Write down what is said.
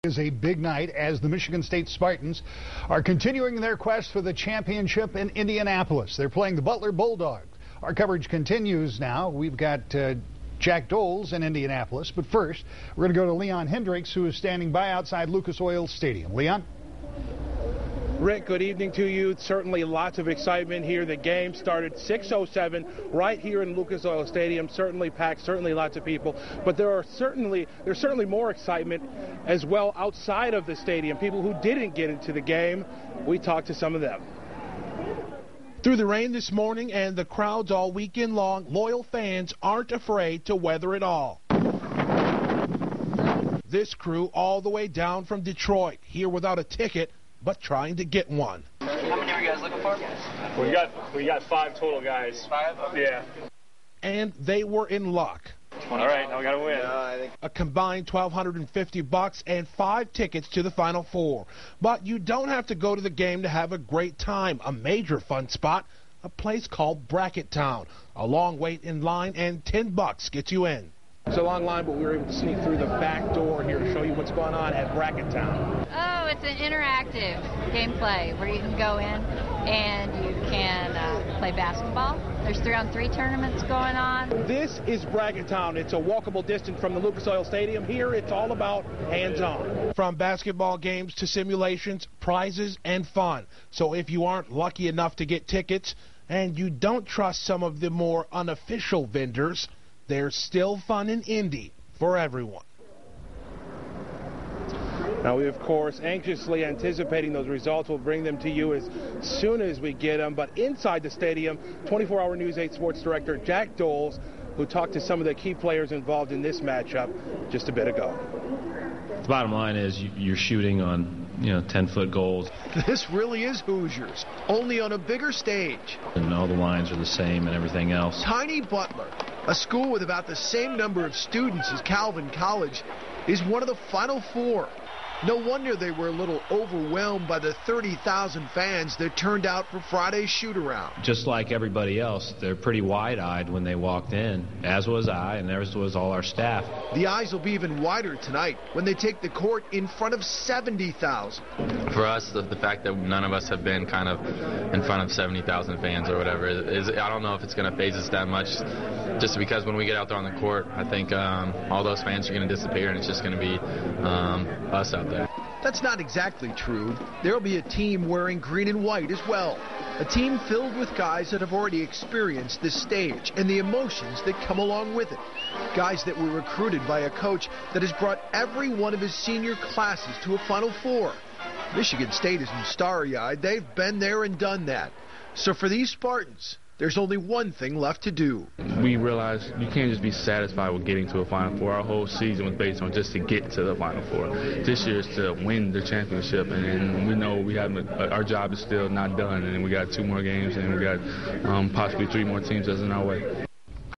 Is a big night as the Michigan State Spartans are continuing their quest for the championship in Indianapolis. They're playing the Butler Bulldogs. Our coverage continues now. We've got Jack Doles in Indianapolis. But first, we're going to go to Leon Hendricks, who is standing by outside Lucas Oil Stadium. Leon? Rick, good evening to you. Certainly lots of excitement here. The game started 6:07 right here in Lucas Oil Stadium. Certainly packed, certainly lots of people. But there's certainly more excitement as well outside of the stadium. People who didn't get into the game. We talked to some of them. Through the rain this morning and the crowds all weekend long, loyal fans aren't afraid to weather it all. This crew all the way down from Detroit, here without a ticket, but trying to get one. How many are you guys looking for? We got 5 total guys. 5? Okay. Yeah. And they were in luck. All right, now we got to win. A combined $1,250 and 5 tickets to the Final Four. But you don't have to go to the game to have a great time. A major fun spot, a place called Bracket Town. A long wait in line and $10 gets you in. It's a long line, but we were able to sneak through the back door here to show you what's going on at Bracket Town. Oh, it's an interactive gameplay where you can go in and you can play basketball. There's 3-on-3 tournaments going on. This is Bracket Town. It's a walkable distance from the Lucas Oil Stadium. Here, it's all about hands-on. From basketball games to simulations, prizes, and fun. So if you aren't lucky enough to get tickets and you don't trust some of the more unofficial vendors, there's still fun in Indy for everyone. Now, we, of course, anxiously anticipating those results. We'll bring them to you as soon as we get them. But inside the stadium, 24-hour News 8 sports director Jack Doles, who talked to some of the key players involved in this matchup just a bit ago. The bottom line is you're shooting on 10-foot goals. This really is Hoosiers, only on a bigger stage. And all the lines are the same and everything else. Tiny Butler, a school with about the same number of students as Calvin College, is one of the Final Four. No wonder they were a little overwhelmed by the 30,000 fans that turned out for Friday's shoot-around. Just like everybody else, they're pretty wide-eyed when they walked in, as was I, and as was all our staff. The eyes will be even wider tonight when they take the court in front of 70,000. For us, the fact that none of us have been kind of in front of 70,000 fans or whatever, I don't know if it's going to faze us that much, just because when we get out there on the court, I think all those fans are going to disappear, and it's just going to be us out there. That's not exactly true. There'll be a team wearing green and white as well. A team filled with guys that have already experienced this stage and the emotions that come along with it. Guys that were recruited by a coach that has brought every one of his senior classes to a Final Four. Michigan State isn't starry-eyed. They've been there and done that. So for these Spartans, there's only one thing left to do. We realized you can't just be satisfied with getting to a Final Four. Our whole season was based on just to get to the Final Four. This year is to win the championship, and we know we have our job is still not done, and we got 2 more games, and we got possibly 3 more teams that's in our way.